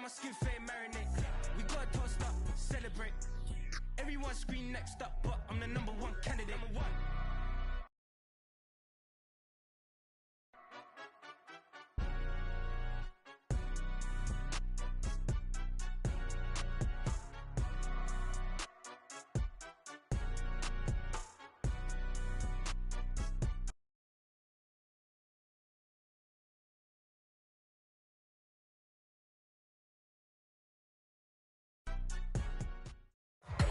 skin fade marinate. We got toast up, celebrate. Everyone scream next up, but I'm the number one candidate. Number one.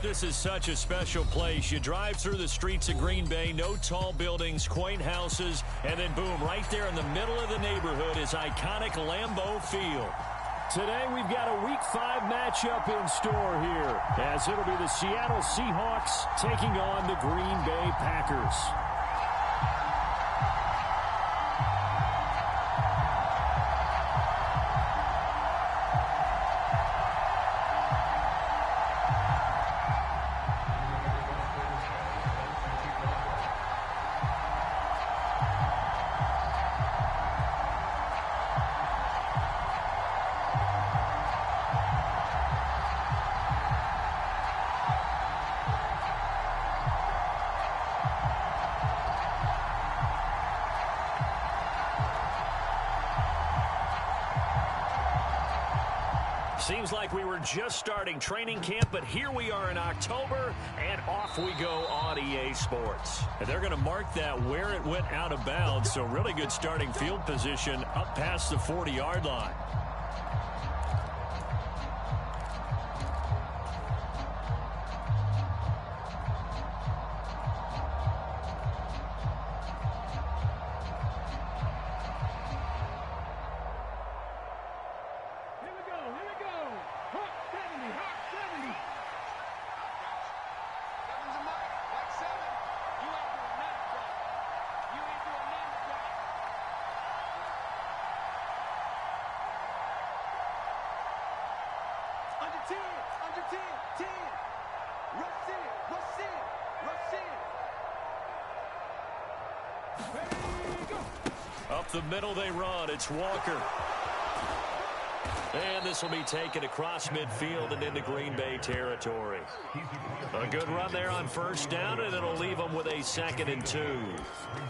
This is such a special place. You drive through the streets of Green Bay, no tall buildings, quaint houses, and then boom, right there in the middle of the neighborhood is iconic Lambeau Field. Today we've got a Week 5 matchup in store here, as it'll be the Seattle Seahawks taking on the Green Bay Packers. Seems like we were just starting training camp, but here we are in October, and off we go on EA Sports. And they're going to mark that where it went out of bounds, so really good starting field position up past the 40-yard line. Up the middle they run. It's Walker. And this will be taken across midfield and into Green Bay territory. A good run there on first down, and it'll leave them with a 2nd and 2.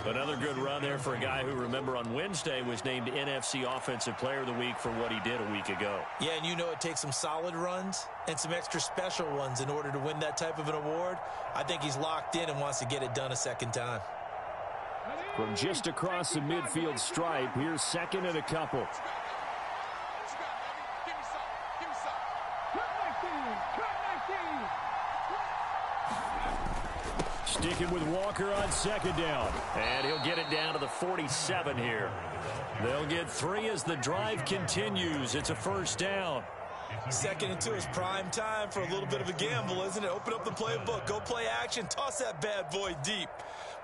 Another good run there for a guy who, remember, on Wednesday was named NFC Offensive Player of the Week for what he did a week ago. Yeah, and you know it takes some solid runs and some extra special ones in order to win that type of an award. I think he's locked in and wants to get it done a second time. From just across the midfield stripe, here's 2nd and a couple. Sticking with Walker on 2nd down. And he'll get it down to the 47 here. They'll get 3 as the drive continues. It's a 1st down. 2nd and 2 is prime time for a little bit of a gamble, isn't it? Open up the playbook, go play action, toss that bad boy deep.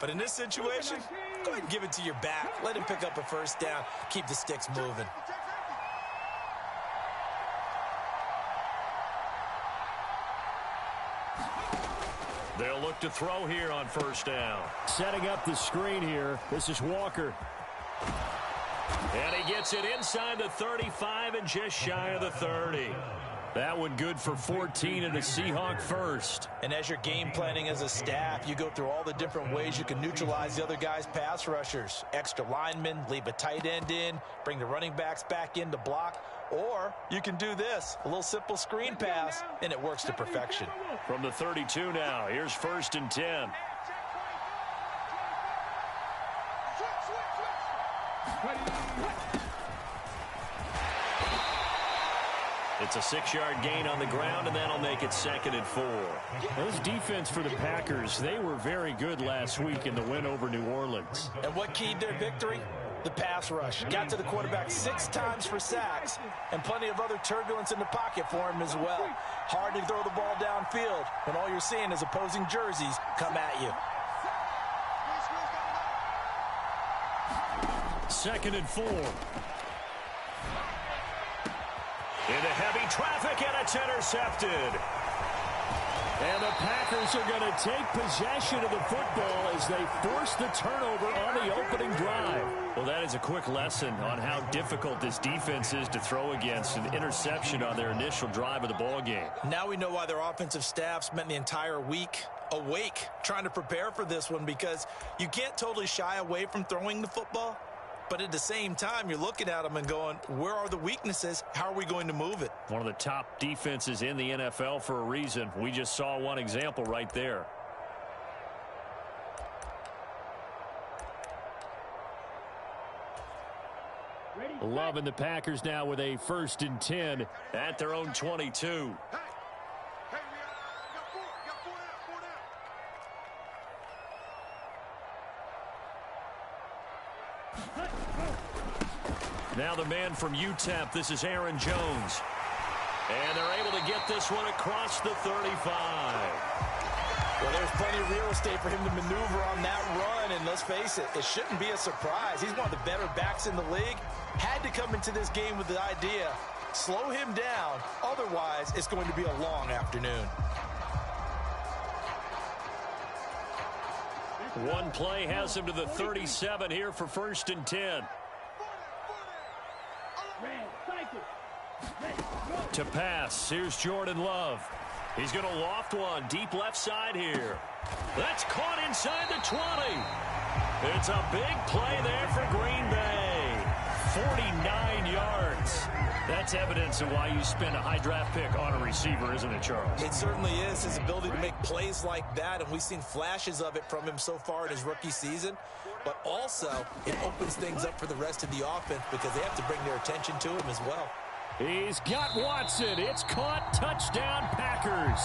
But in this situation, go ahead and give it to your back. Let him pick up a 1st down. Keep the sticks moving. They'll look to throw here on 1st down. Setting up the screen here. This is Walker. And he gets it inside the 35 and just shy of the 30. That one good for 14 and a Seahawk 1st. And as you're game planning as a staff, you go through all the different ways you can neutralize the other guy's pass rushers. Extra linemen, leave a tight end in, bring the running backs back in to block. Or you can do this, a little simple screen pass, and it works to perfection. From the 32 now, here's 1st and 10. It's a 6-yard gain on the ground, and that'll make it 2nd and 4. This defense for the Packers, they were very good last week in the win over New Orleans. And what keyed their victory? The pass rush. Got to the quarterback 6 times for sacks, and plenty of other turbulence in the pocket for him as well. Hard to throw the ball downfield when all you're seeing is opposing jerseys come at you. 2nd and 4. Into heavy traffic, and it's intercepted. And the Packers are going to take possession of the football as they force the turnover on the opening drive. Well, that is a quick lesson on how difficult this defense is to throw against. An interception on their initial drive of the ball game. Now we know why their offensive staff spent the entire week awake trying to prepare for this one, because you can't totally shy away from throwing the football. But at the same time, you're looking at them and going, where are the weaknesses? How are we going to move it? One of the top defenses in the NFL for a reason. We just saw one example right there. Love and the Packers now with a 1st and 10 at their own 22. Now the man from UTEP, this is Aaron Jones. And they're able to get this one across the 35. Well, there's plenty of real estate for him to maneuver on that run, and let's face it, it shouldn't be a surprise. He's one of the better backs in the league. Had to come into this game with the idea, slow him down, otherwise it's going to be a long afternoon. One play has him to the 37 here for 1st and 10. To pass, here's Jordan Love. He's going to loft one deep left side here. That's caught inside the 20. It's a big play there for Green Bay. 49 yards. That's evidence of why you spend a high draft pick on a receiver, isn't it, Charles? It certainly is, his ability to make plays like that, and we've seen flashes of it from him so far in his rookie season. But also, it opens things up for the rest of the offense because they have to bring their attention to him as well. He's got Watson. It's caught. Touchdown, Packers.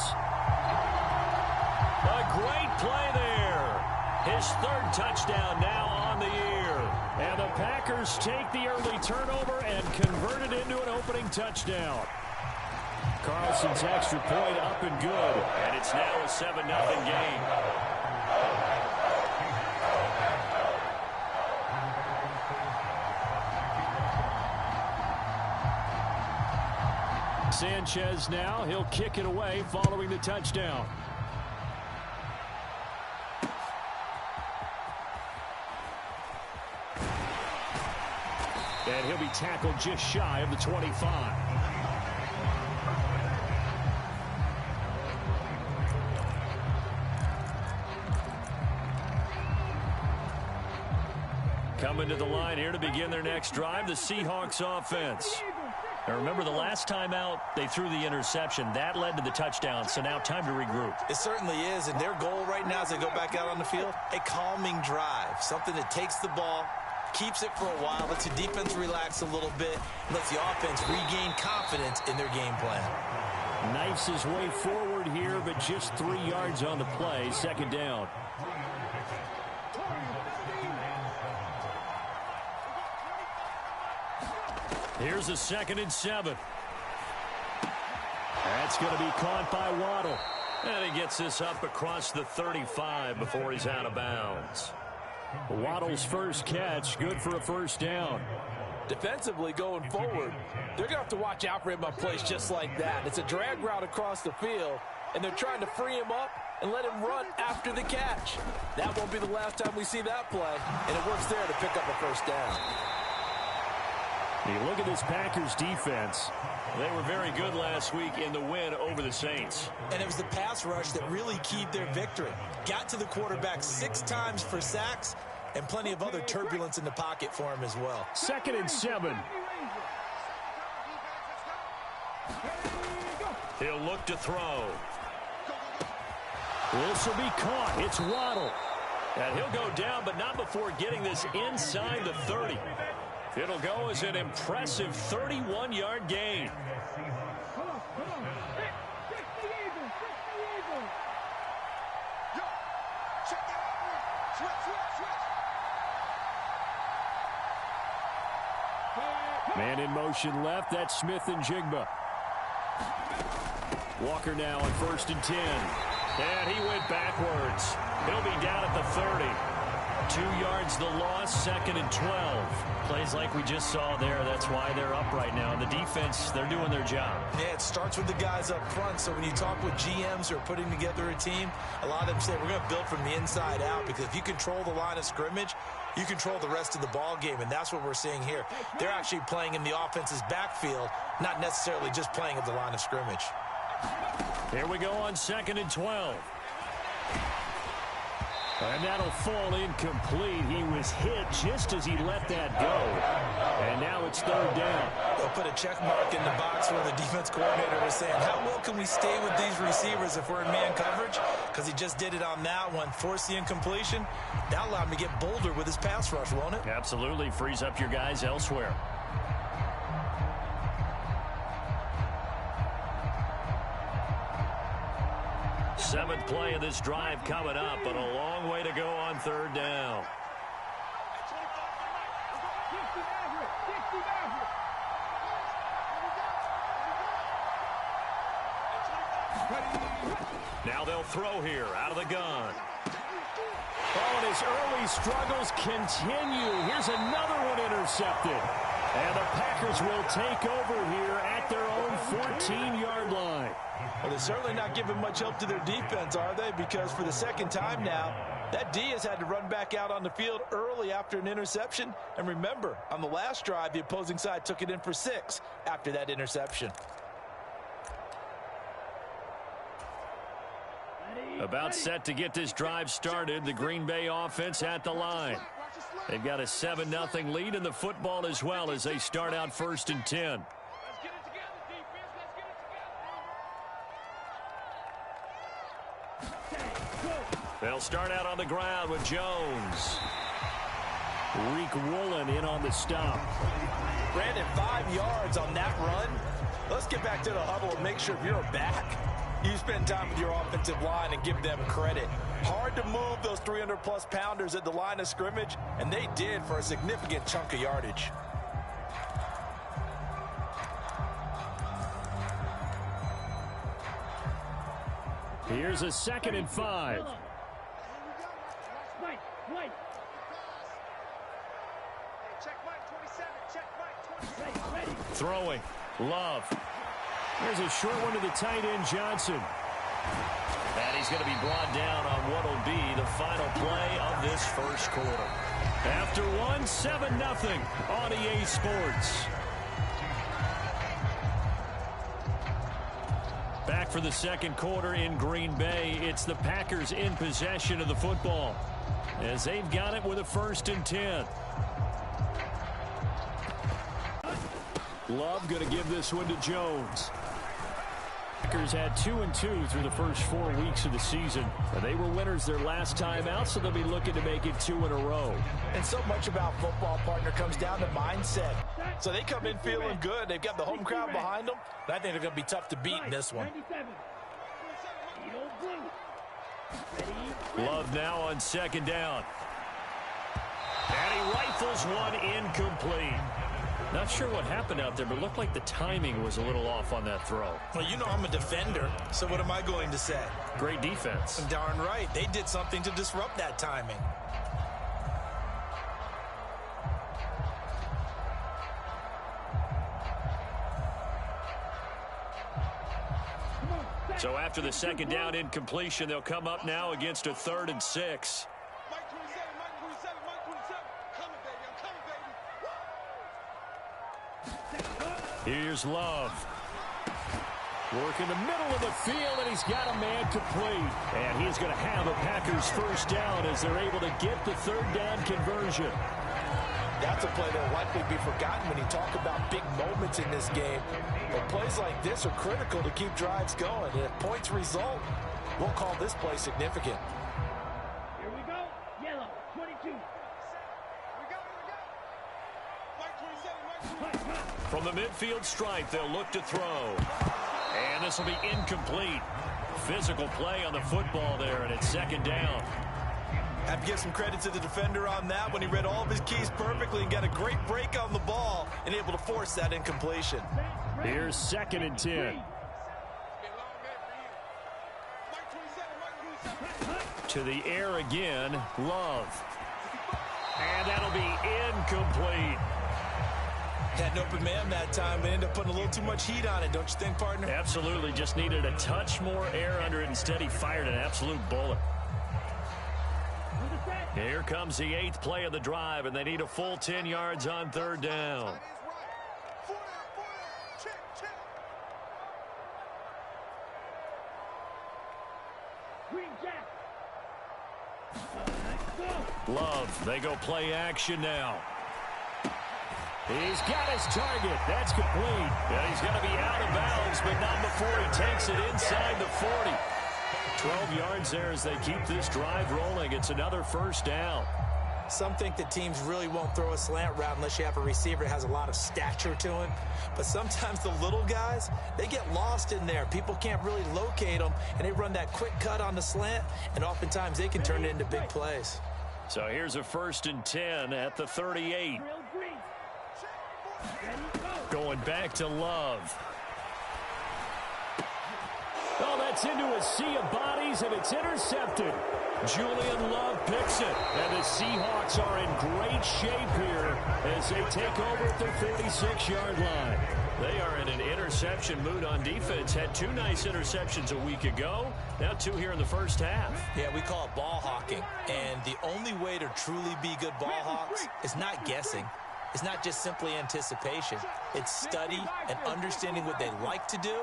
A great play there. His 3rd touchdown now on the year. And the Packers take the early turnover and convert it into an opening touchdown. Carlson's extra point up and good. And it's now a 7-0 game. Sanchez now, he'll kick it away following the touchdown. And he'll be tackled just shy of the 25. Coming to the line here to begin their next drive, the Seahawks offense. Now remember, the last time out, they threw the interception. That led to the touchdown, so now time to regroup. It certainly is, and their goal right now as they go back out on the field, a calming drive, something that takes the ball, keeps it for a while, lets the defense relax a little bit, lets the offense regain confidence in their game plan. Knifes his way forward here, but just 3 yards on the play, 2nd down. Here's a 2nd and 7. That's going to be caught by Waddle. And he gets this up across the 35 before he's out of bounds. Waddle's first catch, good for a 1st down. Defensively going forward, they're going to have to watch out for him on plays just like that. It's a drag route across the field, and they're trying to free him up and let him run after the catch. That won't be the last time we see that play, and it works there to pick up a 1st down. You look at this Packers defense. They were very good last week in the win over the Saints. And it was the pass rush that really keyed their victory. Got to the quarterback 6 times for sacks and plenty of other turbulence in the pocket for him as well. 2nd and 7. He'll look to throw. This will be caught. It's Waddle. And he'll go down, but not before getting this inside the 30. It'll go as an impressive 31-yard gain. Man in motion left. That's Smith and Jigba. Walker now on 1st and 10. And he went backwards. He'll be down at the 30. 2 yards the loss, 2nd and 12. Plays like we just saw there. That's why they're up right now. And the defense, they're doing their job. Yeah, it starts with the guys up front. So when you talk with GMs who are putting together a team, a lot of them say we're going to build from the inside out, because if you control the line of scrimmage, you control the rest of the ball game, and that's what we're seeing here. They're actually playing in the offense's backfield, not necessarily just playing at the line of scrimmage. Here we go on 2nd and 12. And that'll fall incomplete. He was hit just as he let that go. And now it's 3rd down. They'll put a check mark in the box where the defense coordinator was saying, how well can we stay with these receivers if we're in man coverage? Because he just did it on that one, forced the incompletion. That allowed him to get bolder with his pass rush, won't it? Absolutely. Frees up your guys elsewhere. Seventh play of this drive coming up, but a long way to go on 3rd down. Now they'll throw here out of the gun. Oh, and his early struggles continue. Here's another one intercepted. And the Packers will take over here at their own 14-yard line. Well, they're certainly not giving much help to their defense, are they? Because for the 2nd time now, that D has had to run back out on the field early after an interception. And remember, on the last drive, the opposing side took it in for 6 after that interception. About set to get this drive started. The Green Bay offense at the line. They've got a 7-0 lead in the football as well as they start out 1st and 10. They'll start out on the ground with Jones. Reek Woolen in on the stop. Brandon, 5 yards on that run. Let's get back to the huddle and make sure if you're a back, you spend time with your offensive line and give them credit. Hard to move those 300-plus pounders at the line of scrimmage, and they did for a significant chunk of yardage. Here's a 2nd and 5. Throwing. Love. There's a short one to the tight end, Johnson. And he's going to be brought down on what will be the final play of this 1st quarter. After 7-0 on EA Sports. Back for the 2nd quarter in Green Bay. It's the Packers in possession of the football as they've got it with a 1st and 10. Love going to give this one to Jones. Packers had 2-2 through the first 4 weeks of the season. And they were winners their last time out, so they'll be looking to make it 2 in a row. And so much about football, partner, comes down to mindset. So they come in feeling good. They've got the home crowd behind them. And I think they're going to be tough to beat in this one. Love now on 2nd down. And he rifles one incomplete. Not sure what happened out there, but it looked like the timing was a little off on that throw. Well, you know I'm a defender, so what am I going to say? Great defense. Darn right. They did something to disrupt that timing. So after the 2nd down incompletion, they'll come up now against a 3rd and 6. Here's Love. Work in the middle of the field, and he's got a man complete. And he's going to have a Packers 1st down as they're able to get the 3rd down conversion. That's a play that will likely be forgotten when you talk about big moments in this game. But plays like this are critical to keep drives going. And if points result, we'll call this play significant. Here we go. Yellow, 22. From the midfield stripe, they'll look to throw. And this will be incomplete. Physical play on the football there, and it's 2nd down. Have to give some credit to the defender on that when he read all of his keys perfectly and got a great break on the ball and able to force that incompletion. Here's 2nd and 10. To the air again, Love. And that'll be incomplete. Had an open man that time, but ended up putting a little too much heat on it, don't you think, partner? Absolutely. Just needed a touch more air under it. Instead, he fired an absolute bullet. Here comes the 8th play of the drive, and they need a full 10 yards on 3rd down. Love, they go play action now. He's got his target. That's complete. And he's going to be out of bounds, but not before he takes it inside the 40. 12 yards there as they keep this drive rolling. It's another 1st down. Some think that teams really won't throw a slant route unless you have a receiver that has a lot of stature to him. But sometimes the little guys, they get lost in there. People can't really locate them, and they run that quick cut on the slant, and oftentimes they can turn it into big plays. So here's a 1st and 10 at the 38. Going back to Love. Oh, that's into a sea of bodies, and it's intercepted. Julian Love picks it, and the Seahawks are in great shape here as they take over at their 46-yard line. They are in an interception mood on defense. Had 2 nice interceptions a week ago. Now 2 here in the 1st half. Yeah, we call it ball hawking. And the only way to truly be good ball hawks is not guessing. It's not just simply anticipation. It's study and understanding what they like to do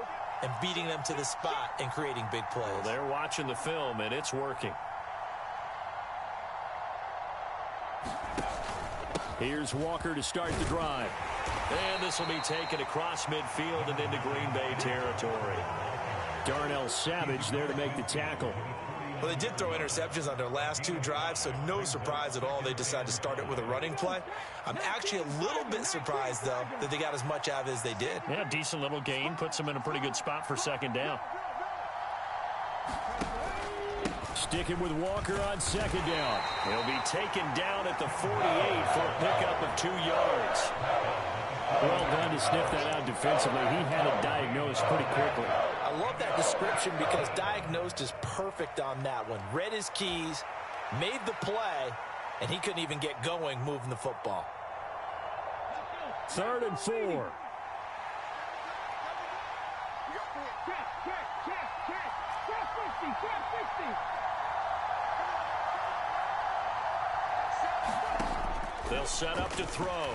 and beating them to the spot and creating big plays. Well, they're watching the film, and it's working. Here's Walker to start the drive. And this will be taken across midfield and into Green Bay territory. Darnell Savage there to make the tackle. Well, they did throw interceptions on their last 2 drives, so no surprise at all they decided to start it with a running play. I'm actually a little bit surprised, though, that they got as much out of it as they did. Yeah, decent little gain. Puts them in a pretty good spot for 2nd down. Sticking with Walker on 2nd down. He'll be taken down at the 48 for a pickup of 2 yards. Well done to sniff that out defensively. He had it diagnosed pretty quickly. I love that description because diagnosed is perfect on that one. Read his keys, made the play, and he couldn't even get going moving the football. 3rd and 4. They'll set up to throw.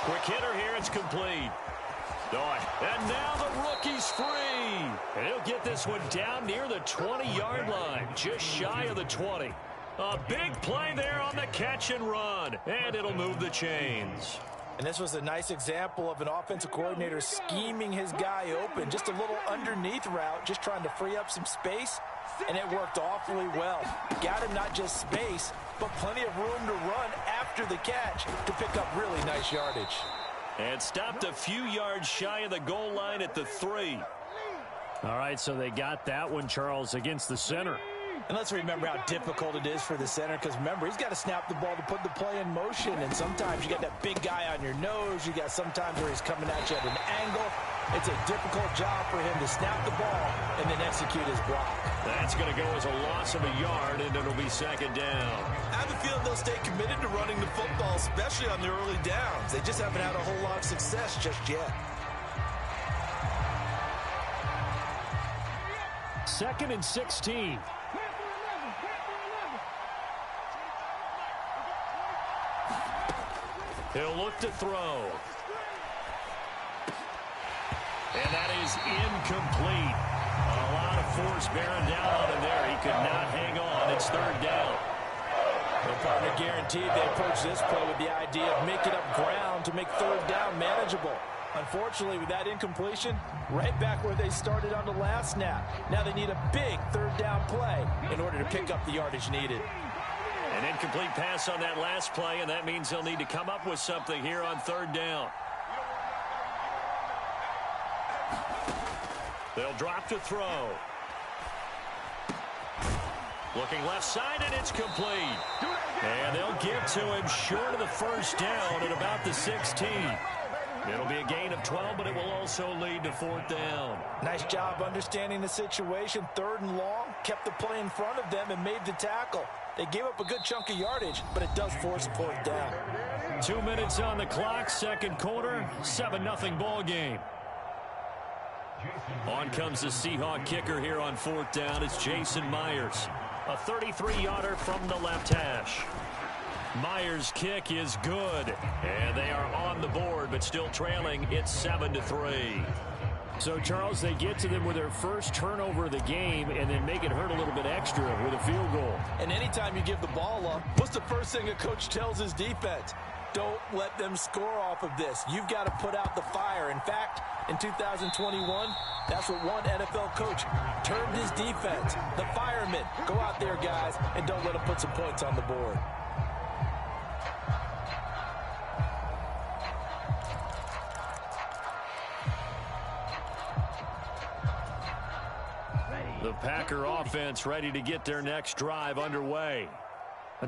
Quick hitter here, it's complete. And now the rookie's free. And he'll get this one down near the 20-yard line, just shy of the 20. A big play there on the catch and run, and it'll move the chains. And this was a nice example of an offensive coordinator scheming his guy open. Just a little underneath route, just trying to free up some space, and it worked awfully well. Got him not just space, but plenty of room to run after the catch to pick up really nice yardage. And stopped a few yards shy of the goal line at the 3. All right, so they got that one, Charles, against the center. And let's remember how difficult it is for the center, because remember, he's got to snap the ball to put the play in motion, and sometimes you got that big guy on your nose. You got sometimes where he's coming at you at an angle. It's a difficult job for him to snap the ball and then execute his block. That's going to go as a loss of a yard, and it'll be 2nd down. I have a feeling they'll stay committed to running the football, especially on the early downs. They just haven't had a whole lot of success just yet. 2nd and 16. He'll look to throw. And that is incomplete. A lot of force bearing down on him there. He could not hang on. It's 3rd down. The partner guaranteed they approach this play with the idea of making up ground to make 3rd down manageable. Unfortunately, with that incompletion, right back where they started on the last snap. Now they need a big 3rd down play in order to pick up the yardage needed. An incomplete pass on that last play, and that means they'll need to come up with something here on 3rd down. They'll drop to throw. Looking left side, and it's complete. And they'll get to him short of the 1st down at about the 16. It'll be a gain of 12, but it will also lead to 4th down. Nice job understanding the situation. 3rd and long, kept the play in front of them and made the tackle. They gave up a good chunk of yardage, but it does force a fourth down. 2 minutes on the clock, second quarter, 7-0 ball game. On comes the Seahawk kicker here on fourth down. It's Jason Myers. A 33-yarder from the left hash. Myers' kick is good, and they are on the board, but still trailing. It's 7-3. So, Charles, they get to them with their first turnover of the game and then make it hurt a little bit extra with a field goal. And anytime you give the ball up, what's the first thing a coach tells his defense? Don't let them score off of this. You've got to put out the fire. In fact, in 2021, that's what one NFL coach termed his defense. The firemen. Go out there, guys, and don't let them put some points on the board. The Packer offense ready to get their next drive underway.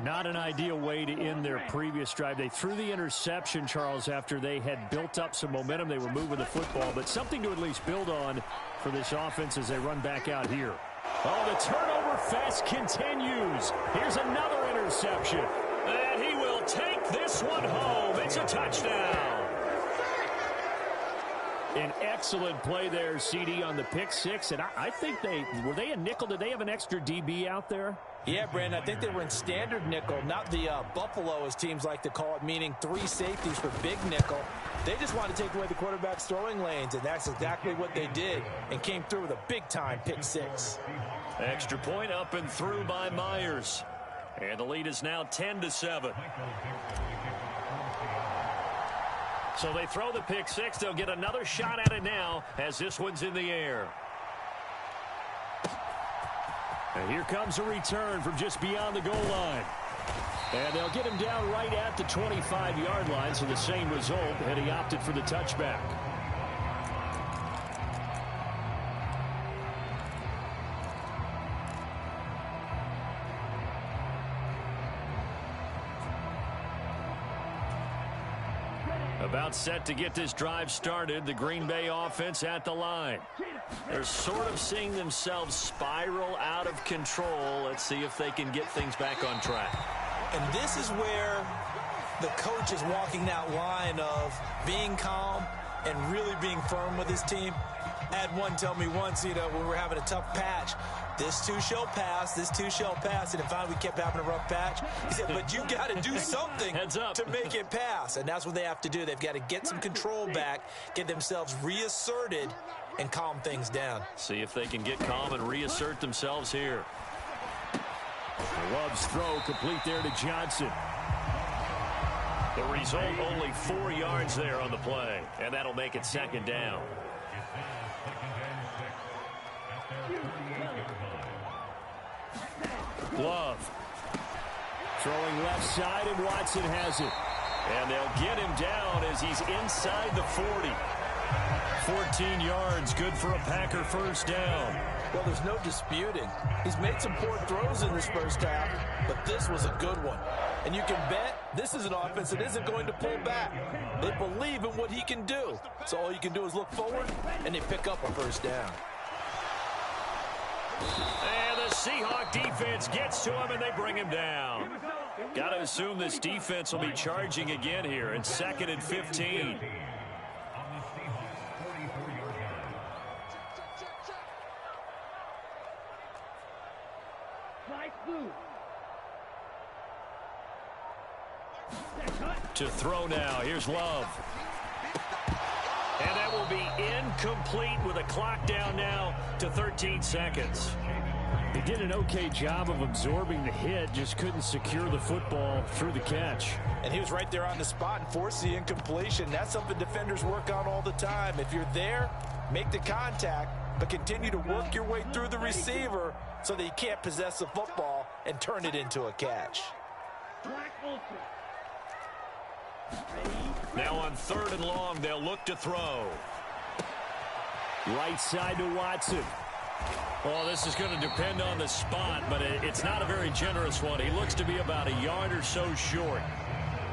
Not an ideal way to end their previous drive. They threw the interception, Charles, after they had built up some momentum. They were moving the football, but something to at least build on for this offense as they run back out here. Oh, the turnover fest continues. Here's another interception. And he will take this one home. It's a touchdown. An excellent play there, CD, on the pick six. And I think were they a nickel? Did they have an extra DB out there? Yeah, Brandon, I think they were in standard nickel, not the Buffalo, as teams like to call it, meaning 3 safeties for big nickel. They just wanted to take away the quarterback's throwing lanes, and that's exactly what they did, and came through with a big-time pick six. Extra point up and through by Myers. And the lead is now 10-7. So they throw the pick six. They'll get another shot at it now as this one's in the air. And here comes a return from just beyond the goal line. And they'll get him down right at the 25-yard line, so the same result, and he opted for the touchback. About set to get this drive started, the Green Bay offense at the line. They're sort of seeing themselves spiral out of control. Let's see if they can get things back on track. And this is where the coach is walking that line of being calm and really being firm with his team. I had one tell me once, when we were having a tough patch, this too shall pass, this too shall pass. And finally we kept having a rough patch. He said, but you got to do something to make it pass. And that's what they have to do. They've got to get some control back, get themselves reasserted, and calm things down. See if they can get calm and reassert themselves here. Love's throw complete there to Johnson. The result, only 4 yards there on the play. And that'll make it second down. Love throwing left side, and Watson has it. And they'll get him down as he's inside the 40. 14 yards, good for a Packer first down. Well, there's no disputing. He's made some poor throws in this first half, but this was a good one. And you can bet this is an offense that isn't going to pull back. They believe in what he can do. So all you can do is look forward, and they pick up a first down. And the Seahawk defense gets to him, and they bring him down. Got to assume this defense will be charging again here in 2nd and 15. To throw now. Here's Love. And that will be incomplete with a clock down now to 13 seconds. They did an okay job of absorbing the hit, just couldn't secure the football through the catch. And he was right there on the spot and forced the incompletion. That's something defenders work on all the time. If you're there, make the contact, but continue to work your way through the receiver so that you can't possess the football and turn it into a catch. Now on 3rd and long, they'll look to throw. Right side to Watson. Well, this is going to depend on the spot, but it's not a very generous one. He looks to be about a yard or so short.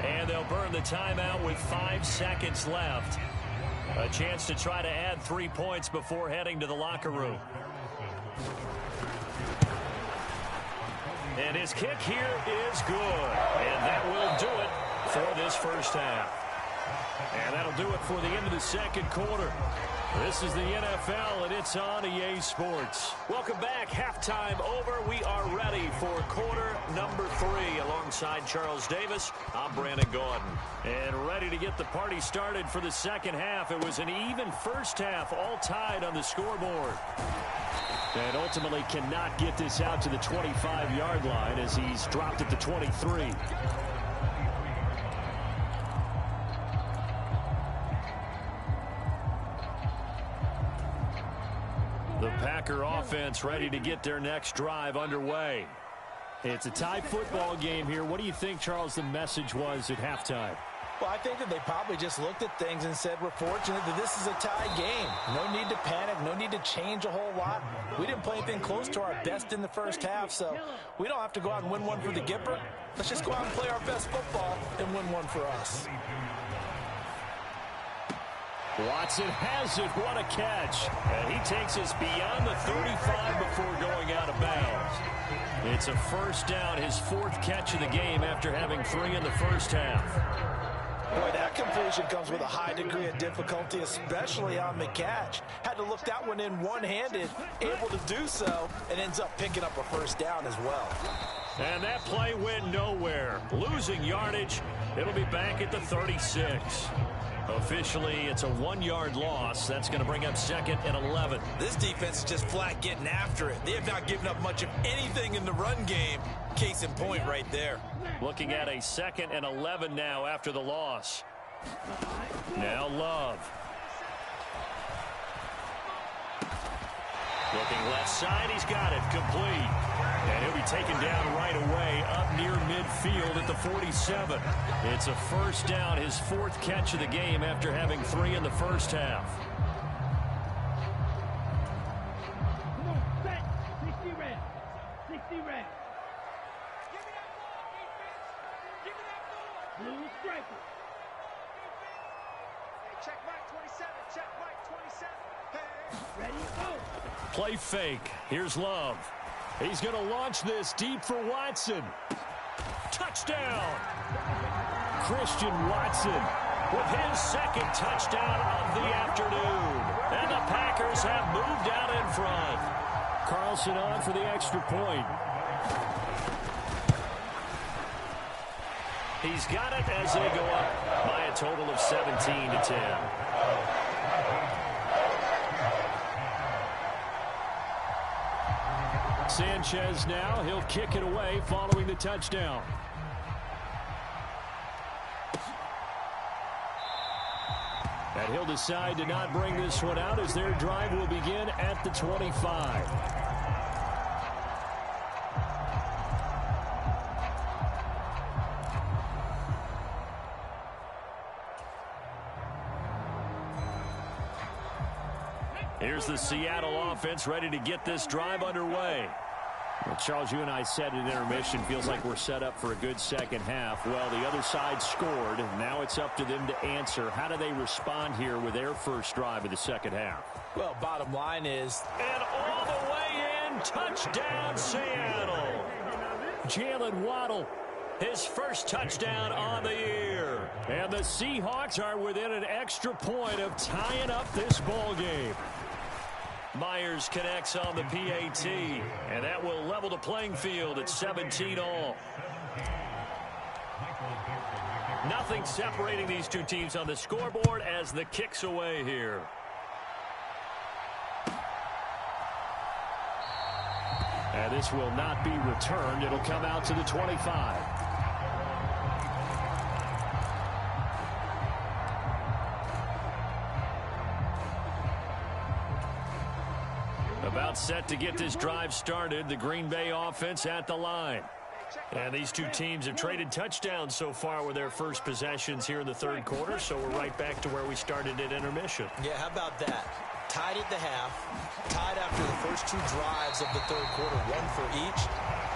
And they'll burn the timeout with 5 seconds left. A chance to try to add 3 points before heading to the locker room. And his kick here is good. And that will do it for this first half. And that'll do it for the end of the second quarter. This is the NFL, and it's on EA Sports. Welcome back. Halftime over. We are ready for quarter number 3. Alongside Charles Davis, I'm Brandon Gordon. And ready to get the party started for the second half. It was an even first half, all tied on the scoreboard. And ultimately cannot get this out to the 25-yard line as he's dropped at the 23. The Packer offense ready to get their next drive underway. It's a tie football game here. What do you think, Charles, the message was at halftime? Well, I think that they probably just looked at things and said, we're fortunate that this is a tie game. No need to panic. No need to change a whole lot. We didn't play anything close to our best in the first half, so we don't have to go out and win one for the Gipper. Let's just go out and play our best football and win one for us. Watson has it. What a catch. And he takes us beyond the 35 before going out of bounds. It's a first down, his 4th catch of the game after having 3 in the first half. Boy, that completion comes with a high degree of difficulty, especially on the catch. Had to look that one in one-handed, able to do so, and ends up picking up a first down as well. And that play went nowhere. Losing yardage. It'll be back at the 36. Officially, it's a 1-yard loss. That's going to bring up 2nd and 11. This defense is just flat getting after it. They have not given up much of anything in the run game. Case in point right there. Looking at a 2nd and 11 now after the loss. Now Love. Looking left side, he's got it, complete. And he'll be taken down right away up near midfield at the 47. It's a first down, his 4th catch of the game after having 3 in the first half. Come on, set. 60 red. 60 red. Give me that ball, defense. Give me that ball. Blue striker. Hey, check Mike 27. Check Mike 27. Hey. Ready, go. Play fake. Here's Love. He's going to launch this deep for Watson. Touchdown! Christian Watson with his 2nd touchdown of the afternoon. And the Packers have moved out in front. Carlson on for the extra point. He's got it as they go up by a total of 17-10. Sanchez now, he'll kick it away following the touchdown. And he'll decide to not bring this one out as their drive will begin at the 25. Here's the Seattle offense ready to get this drive underway. Well, Charles, you and I said at intermission, feels like we're set up for a good second half. Well, the other side scored. Now it's up to them to answer. How do they respond here with their first drive of the second half? Well, bottom line is... And all the way in, touchdown Seattle. Jalen Waddle, his first touchdown on the year. And the Seahawks are within an extra point of tying up this ball game. Myers connects on the PAT, and that will level the playing field at 17 all. Nothing separating these two teams on the scoreboard as the kick's away here. And this will not be returned. It'll come out to the 25. About set to get this drive started. The Green Bay offense at the line. And these two teams have traded touchdowns so far with their first possessions here in the third quarter, so we're right back to where we started at intermission. Yeah, how about that? Tied at the half, tied after the first 2 drives of the third quarter, 1 for each.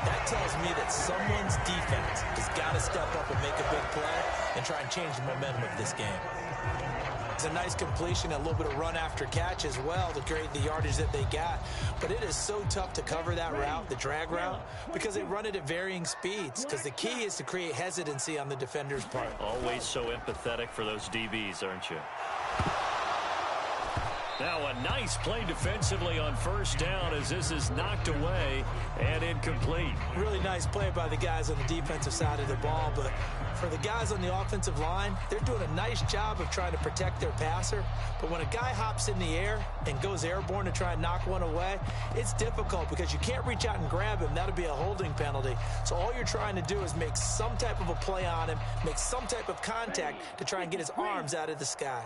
That tells me that someone's defense has got to step up and make a big play and try and change the momentum of this game. It's a nice completion, a little bit of run after catch as well to create the yardage that they got. But it is so tough to cover that route, the drag route, because they run it at varying speeds. Because the key is to create hesitancy on the defender's part. Always so empathetic for those DBs, aren't you? Now a nice play defensively on first down as this is knocked away and incomplete. Really nice play by the guys on the defensive side of the ball, but for the guys on the offensive line, they're doing a nice job of trying to protect their passer. But when a guy hops in the air and goes airborne to try and knock one away, it's difficult because you can't reach out and grab him. That'll be a holding penalty. So all you're trying to do is make some type of a play on him, make some type of contact to try and get his arms out of the sky.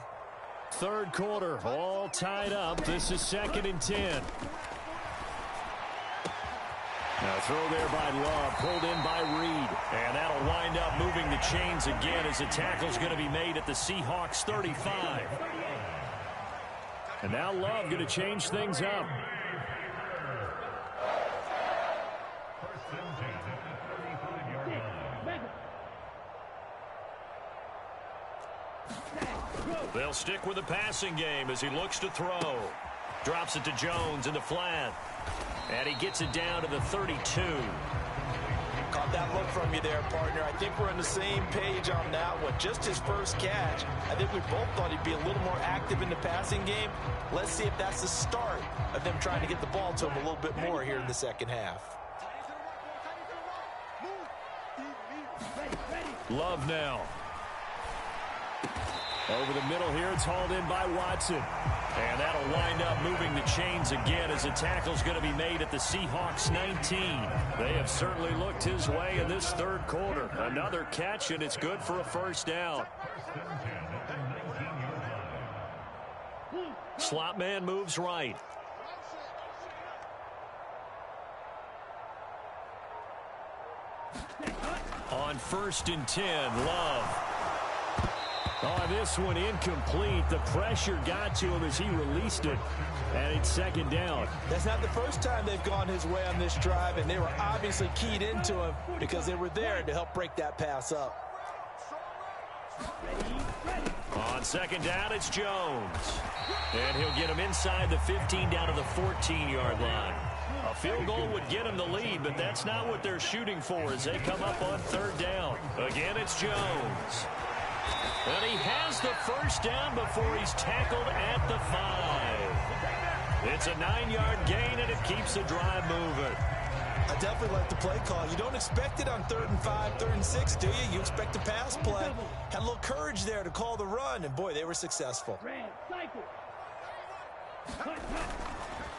Third quarter, all tied up. This is 2nd and 10. Now throw there by Love, pulled in by Reed. And that'll wind up moving the chains again as the tackle's going to be made at the Seahawks 35. And now Love going to change things up. They'll stick with the passing game as he looks to throw. Drops it to Jones in the flat. And he gets it down to the 32. Caught that look from you there, partner. I think we're on the same page on that one. Just his first catch. I think we both thought he'd be a little more active in the passing game. Let's see if that's the start of them trying to get the ball to him a little bit more here in the second half. Love now. Over the middle here, it's hauled in by Watson. And that'll wind up moving the chains again as the tackle's going to be made at the Seahawks 19. They have certainly looked his way in this third quarter. Another catch, and it's good for a first down. Slot man moves right. On 1st and 10, Love. Oh, this one incomplete. The pressure got to him as he released it, and it's 2nd down. That's not the first time they've gone his way on this drive, and they were obviously keyed into him because they were there to help break that pass up. On 2nd down, it's Jones. And he'll get him inside the 15 down to the 14-yard line. A field goal would get him the lead, but that's not what they're shooting for as they come up on 3rd down. Again, it's Jones. And he has the first down before he's tackled at the 5. It's a 9-yard gain, and it keeps the drive moving. I definitely like the play call. You don't expect it on 3rd and 5, 3rd and 6, do you? You expect a pass play. Had a little courage there to call the run, and boy, they were successful.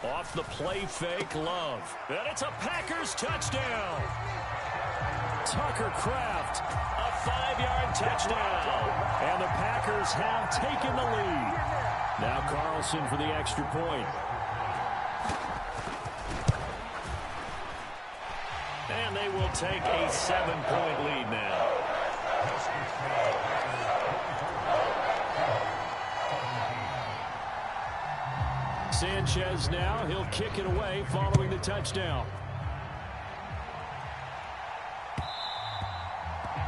Off the play fake, Love. And it's a Packers touchdown. Tucker Kraft, a 5-yard touchdown. And the Packers have taken the lead. Now Carlson for the extra point. And they will take a 7-point lead now. Sanchez now, he'll kick it away following the touchdown.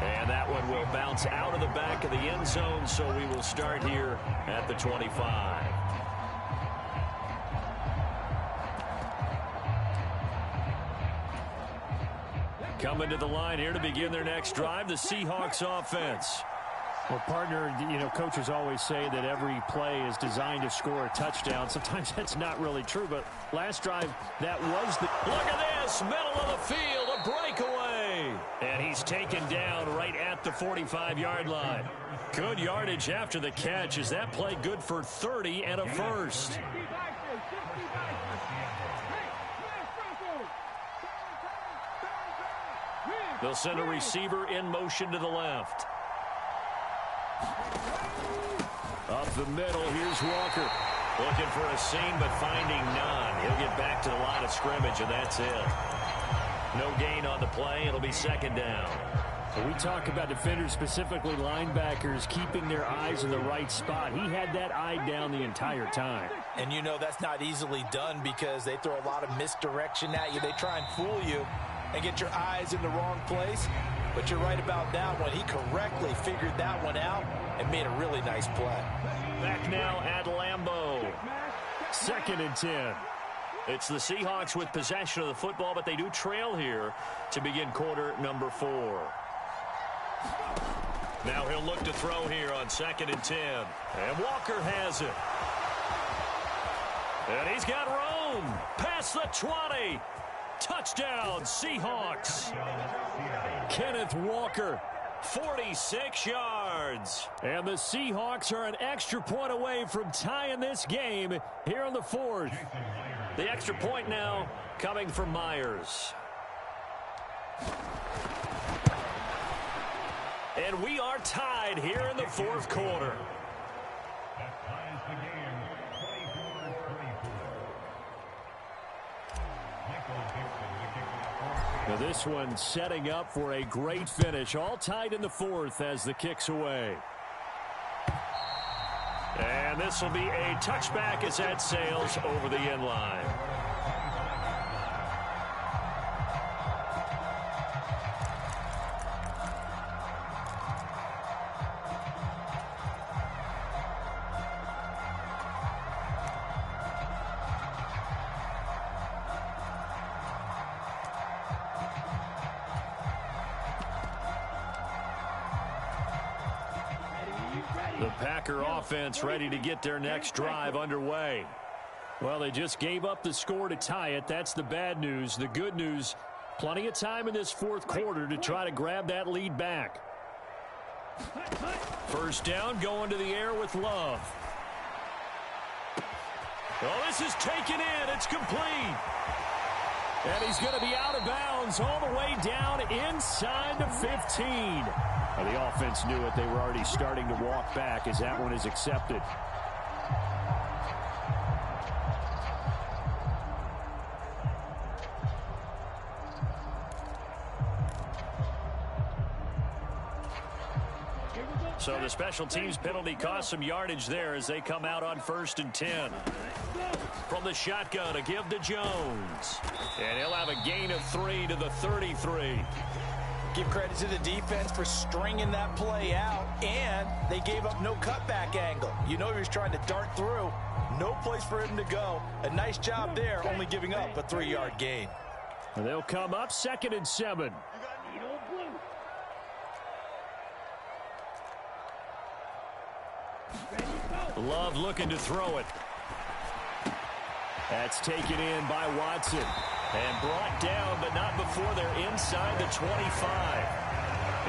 And that one will bounce out of the back of the end zone, so we will start here at the 25. Coming to the line here to begin their next drive, the Seahawks offense. Well, partner, coaches always say that every play is designed to score a touchdown. Sometimes that's not really true, but last drive, that was the... Look at this, middle of the field, a breakaway. And he's taken down right at the 45-yard line. Good yardage after the catch. Is that play good for 30 and a first? They'll send a receiver in motion to the left. Up the middle, here's Walker. Looking for a seam, but finding none. He'll get back to the line of scrimmage, and that's it. No gain on the play. It'll be 2nd down. When we talk about defenders, specifically linebackers, keeping their eyes in the right spot. He had that eye down the entire time. And that's not easily done because they throw a lot of misdirection at you. They try and fool you and get your eyes in the wrong place. But you're right about that one. He correctly figured that one out and made a really nice play. Back now at Lambeau. 2nd and 10. It's the Seahawks with possession of the football, but they do trail here to begin quarter number 4. Now he'll look to throw here on 2nd and 10. And Walker has it. And he's got room. Past the 20. Touchdown, Seahawks. Kenneth Walker. 46 yards. And the Seahawks are an extra point away from tying this game here in the 4th. The extra point now coming from Myers. And we are tied here in the 4th quarter. Now this one setting up for a great finish. All tied in the 4th as the kick's away. And this will be a touchback as that sails over the end line. The Packer offense ready to get their next drive underway. Well, they just gave up the score to tie it. That's the bad news. The good news, plenty of time in this 4th quarter to try to grab that lead back. First down, going to the air with Love. Well, this is taken in. It's complete. And he's going to be out of bounds all the way down inside the 15. Well, the offense knew it. They were already starting to walk back as that one is accepted. So the special teams penalty cost some yardage there as they come out on 1st and 10. From the shotgun, a give to Jones. And he'll have a gain of 3 to the 33. Give credit to the defense for stringing that play out, and they gave up no cutback angle. You know he was trying to dart through. No place for him to go. A nice job there, only giving up a 3-yard gain. And they'll come up 2nd and 7. Love looking to throw it. That's taken in by Watson. And brought down, but not before they're inside the 25.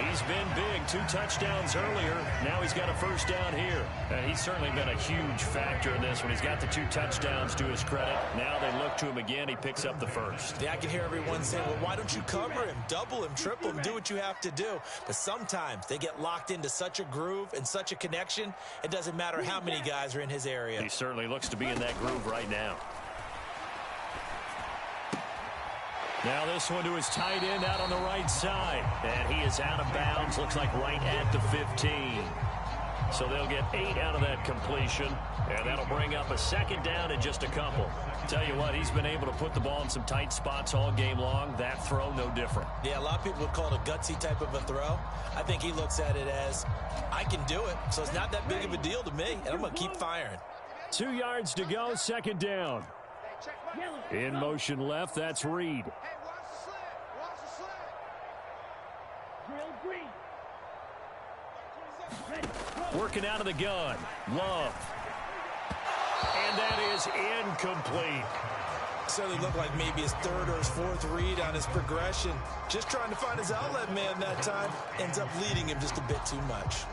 He's been big. 2 touchdowns earlier. Now he's got a first down here. He's certainly been a huge factor in this one. He's got the 2 touchdowns to his credit. Now they look to him again. He picks up the first. Yeah, I can hear everyone saying, well, why don't you cover him, double him, triple him, do what you have to do. But sometimes they get locked into such a groove and such a connection, it doesn't matter how many guys are in his area. He certainly looks to be in that groove right now. Now this one to his tight end out on the right side. And he is out of bounds, looks like right at the 15. So they'll get 8 out of that completion, and that'll bring up a second down in just a couple. Tell you what, he's been able to put the ball in some tight spots all game long. That throw, no different. Yeah, a lot of people would call it a gutsy type of a throw. I think he looks at it as, I can do it, so it's not that big of a deal to me, and I'm going to keep firing. 2 yards to go, second down. In motion left, that's Reed. Working out of the gun. Love. And that is incomplete. Certainly looked like maybe his 3rd or his 4th read on his progression. Just trying to find his outlet man that time. Ends up leading him just a bit too much.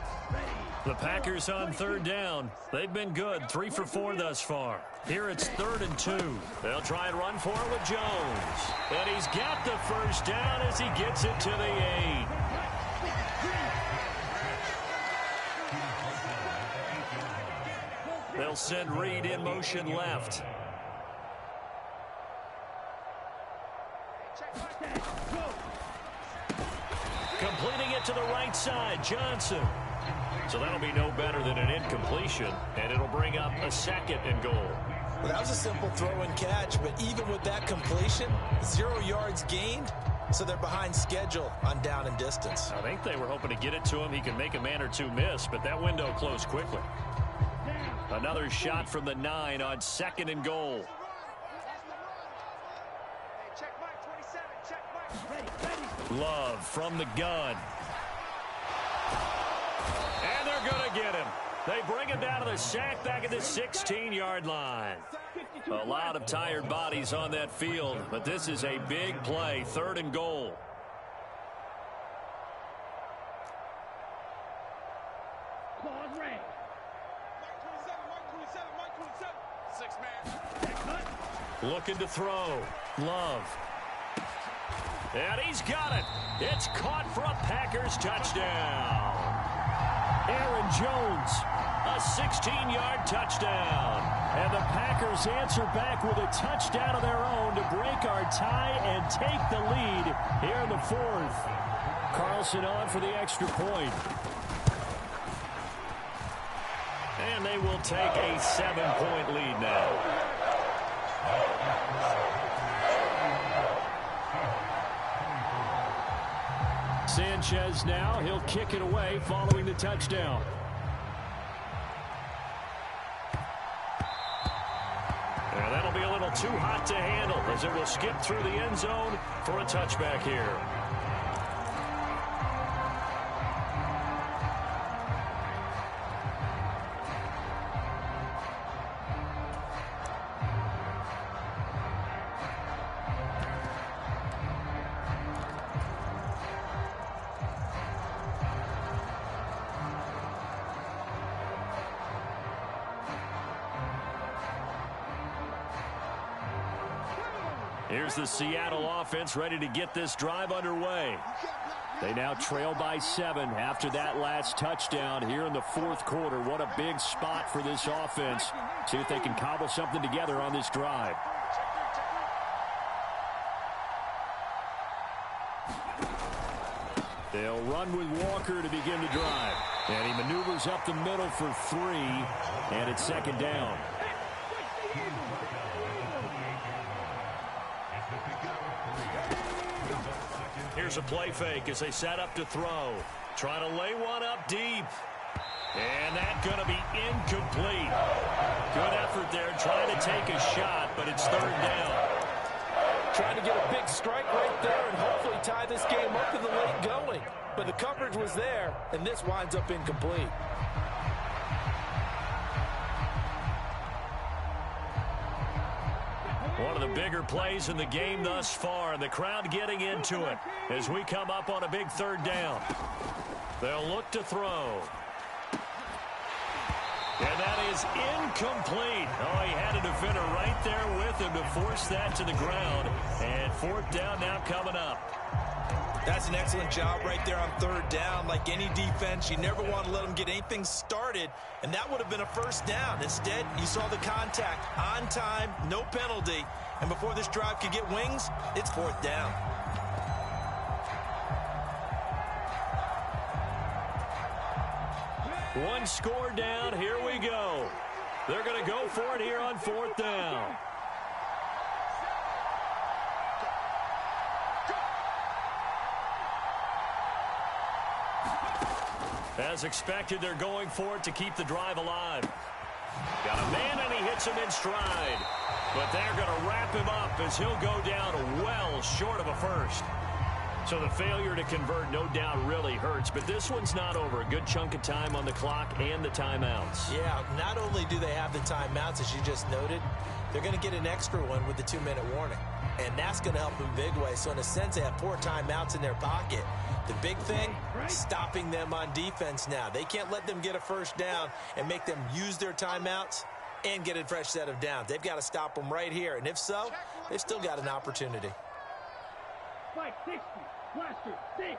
The Packers on 3rd down. They've been good. 3 for 4 thus far. Here it's 3rd and 2. They'll try and run for it with Jones. And he's got the first down as he gets it to the 8. They'll send Reed in motion left. Completing it to the right side, Johnson. So that'll be no better than an incompletion, and it'll bring up a 2nd and goal. Well, that was a simple throw and catch, but even with that completion, 0 yards gained, so they're behind schedule on down and distance. I think they were hoping to get it to him. He could make a man or two miss, but that window closed quickly. Down. Another shot from the 9 on 2nd and goal. Love from the gun. And they're going to get him. They bring him down to the sack back at the 16-yard line. A lot of tired bodies on that field, but this is a big play, 3rd and goal. Looking to throw. Love. And he's got it. It's caught for a Packers touchdown. Aaron Jones, a 16-yard touchdown. And the Packers answer back with a touchdown of their own to break our tie and take the lead here in the 4th. Carlson on for the extra point. And they will take a 7-point lead now. Sanchez now, he'll kick it away following the touchdown. And that'll be a little too hot to handle as it will skip through the end zone for a touchback here. Here's the Seattle offense ready to get this drive underway. They now trail by 7 after that last touchdown here in the 4th quarter. What a big spot for this offense. See if they can cobble something together on this drive. They'll run with Walker to begin the drive. And he maneuvers up the middle for 3, and it's 2nd down. Here's a play fake as they set up to throw. Trying to lay one up deep. And that's going to be incomplete. Good effort there trying to take a shot, but it's 3rd down. Trying to get a big strike right there and hopefully tie this game up in the late going. But the coverage was there, and this winds up incomplete. One of the bigger plays in the game thus far, and the crowd getting into it as we come up on a big 3rd down. They'll look to throw. And that is incomplete. Oh, he had a defender right there with him to force that to the ground. And 4th down now coming up. That's an excellent job right there on 3rd down. Like any defense, you never want to let them get anything started, and that would have been a 1st down. Instead, you saw the contact on time, no penalty, and before this drive could get wings, it's 4th down. One score down. Here we go. They're going to go for it here on 4th down. As expected, they're going for it to keep the drive alive. Got a man, and he hits him in stride. But they're going to wrap him up as he'll go down well short of a 1st. So the failure to convert, no doubt, really hurts. But this one's not over. A good chunk of time on the clock and the timeouts. Yeah, not only do they have the timeouts, as you just noted, they're going to get an extra one with the 2-minute warning. And that's going to help them big way. So in a sense, they have 4 timeouts in their pocket. The big thing, stopping them on defense now. They can't let them get a 1st down and make them use their timeouts and get a fresh set of downs. They've got to stop them right here. And if so, they've still got an opportunity. Fight 60, cluster 6.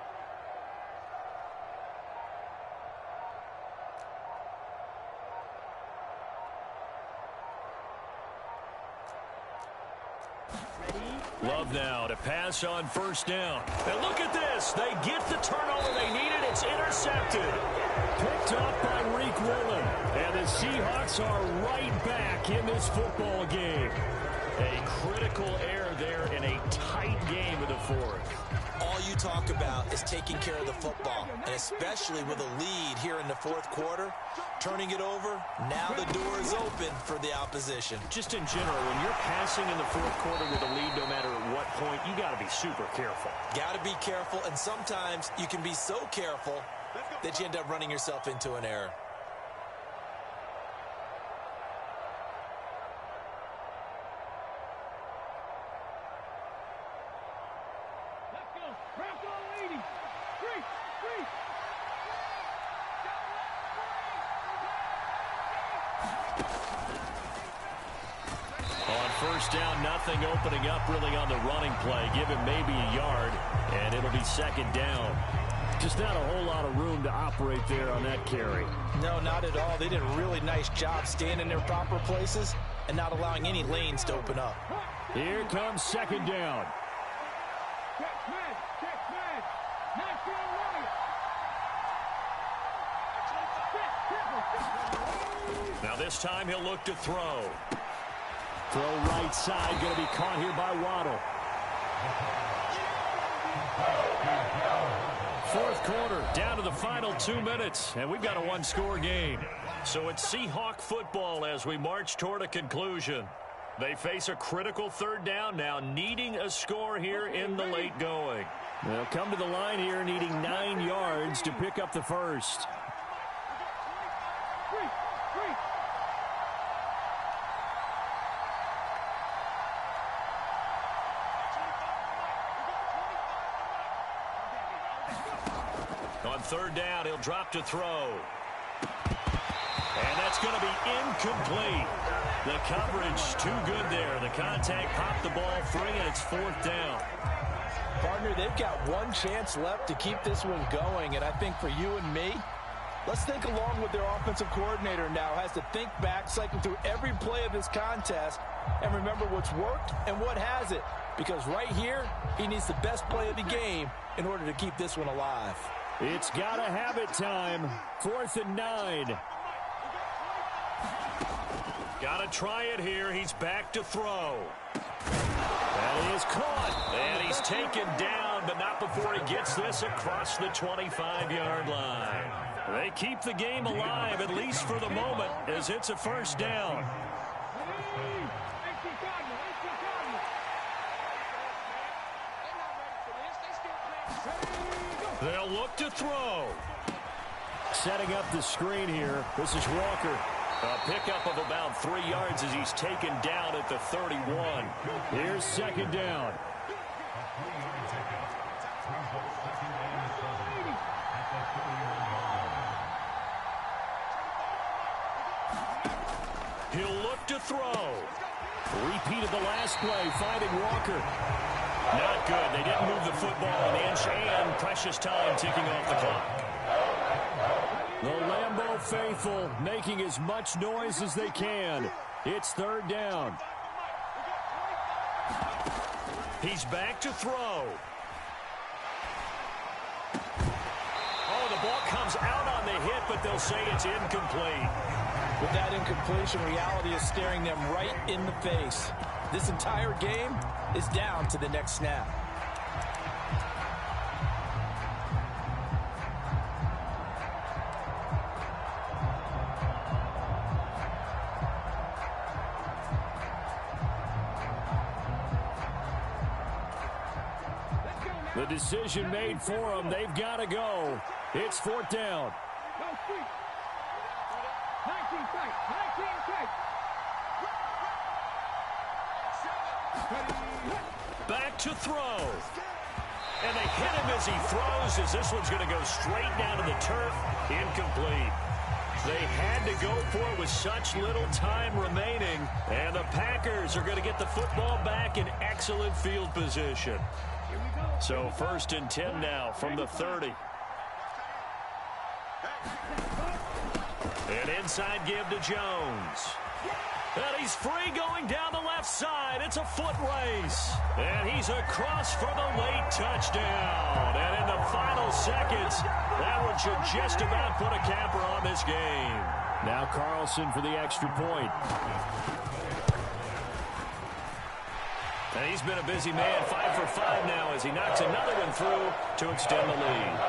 Love now to pass on 1st down. And look at this. They get the turnover they needed. It's intercepted. Picked up by Reek Willen. And the Seahawks are right back in this football game. A critical error there in a tight game of the fourth. All you talk about is taking care of the football, and especially with a lead here in the fourth quarter, turning it over, now the door is open for the opposition. Just in general, when you're passing in the fourth quarter with a lead, no matter at what point, you got to be super careful. Got to be careful, and sometimes you can be so careful that you end up running yourself into an error. First down, nothing opening up really on the running play. Give him maybe a yard, and it'll be second down. Just not a whole lot of room to operate there on that carry. No, not at all. They did a really nice job staying in their proper places and not allowing any lanes to open up. Here comes second down. Now this time he'll look to throw. Throw right side, going to be caught here by Waddle. Fourth quarter, down to the final 2 minutes, and we've got a one-score game. So it's Seahawk football as we march toward a conclusion. They face a critical third down now, needing a score here in the late going. They'll come to the line here, needing 9 yards to pick up the first. On third down, he'll drop to throw. And that's going to be incomplete. The coverage too good there. The contact popped the ball free, and it's fourth down. Partner, they've got one chance left to keep this one going, and I think for you and me, let's think along with their offensive coordinator now. Has to think back, cycle through every play of this contest, and remember what's worked and what hasn't. Because right here, he needs the best play of the game in order to keep this one alive. It's got to have it time. 4th and 9. Got to try it here. He's back to throw. That is caught. And he's taken down, but not before he gets this across the 25-yard line. They keep the game alive, at least for the moment, as it's a first down. They'll look to throw. Setting up the screen here. This is Walker. A pickup of about 3 yards as he's taken down at the 31. Here's second down. He'll look to throw. Repeat of the last play, finding Walker. Not good. They didn't move the football an inch, and precious time ticking off the clock. The Lambeau faithful making as much noise as they can. It's third down. He's back to throw. Oh, the ball comes out on the hit, but they'll say it's incomplete. With that incompletion, reality is staring them right in the face. This entire game is down to the next snap. The decision made for them. They've got to go. It's fourth down. Back to throw. And they hit him as he throws, as this one's going to go straight down to the turf. Incomplete. They had to go for it with such little time remaining. And the Packers are going to get the football back in excellent field position. So 1st and 10 now from the 30. An inside give to Jones. And he's free going down the left side. It's a foot race. And he's across for the late touchdown. And in the final seconds, that one should just about put a capper on this game. Now Carlson for the extra point. And he's been a busy man, 5 for 5 now as he knocks another one through to extend the lead.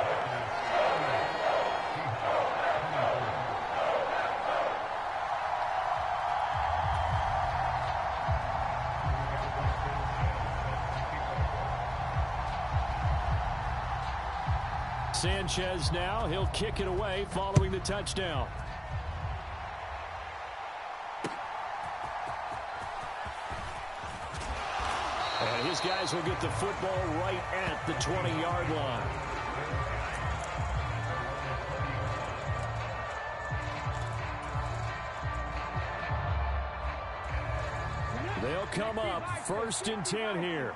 Sanchez now, he'll kick it away following the touchdown. And his guys will get the football right at the 20-yard line. They'll come up 1st and 10 here.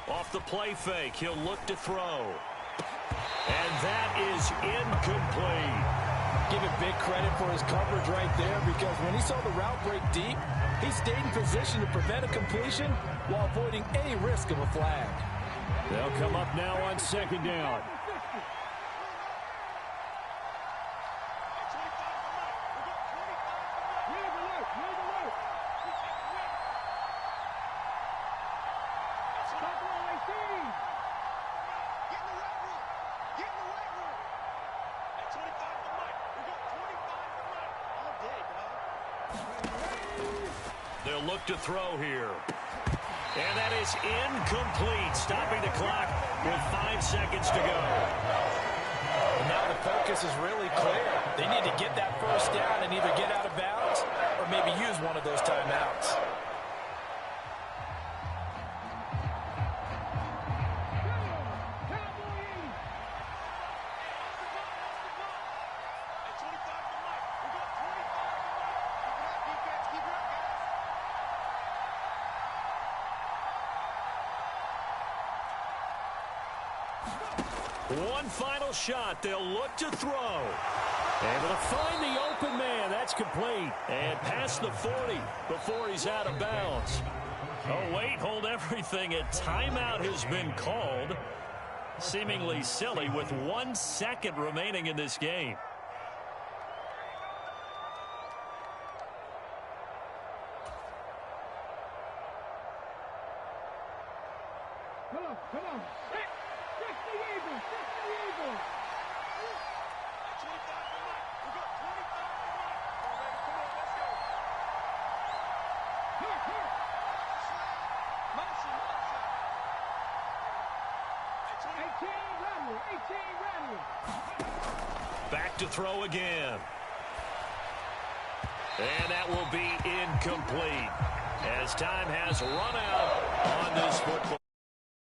Off the play fake, he'll look to throw. And that is incomplete. Give him big credit for his coverage right there, because when he saw the route break deep, he stayed in position to prevent a completion while avoiding any risk of a flag. They'll come up now on 2nd down. They'll look to throw here. And that is incomplete, stopping the clock with 5 seconds to go. And now the focus is really clear. They need to get that 1st down and either get out of bounds or maybe use one of those timeouts. One final shot. They'll look to throw. Able to find the open man. That's complete. And past the 40 before he's out of bounds. Oh, wait, hold everything. A timeout has been called. Seemingly silly with 1 second remaining in this game. Come on. Check the Eagles. Back to throw again. And that will be incomplete as time has run out on this football.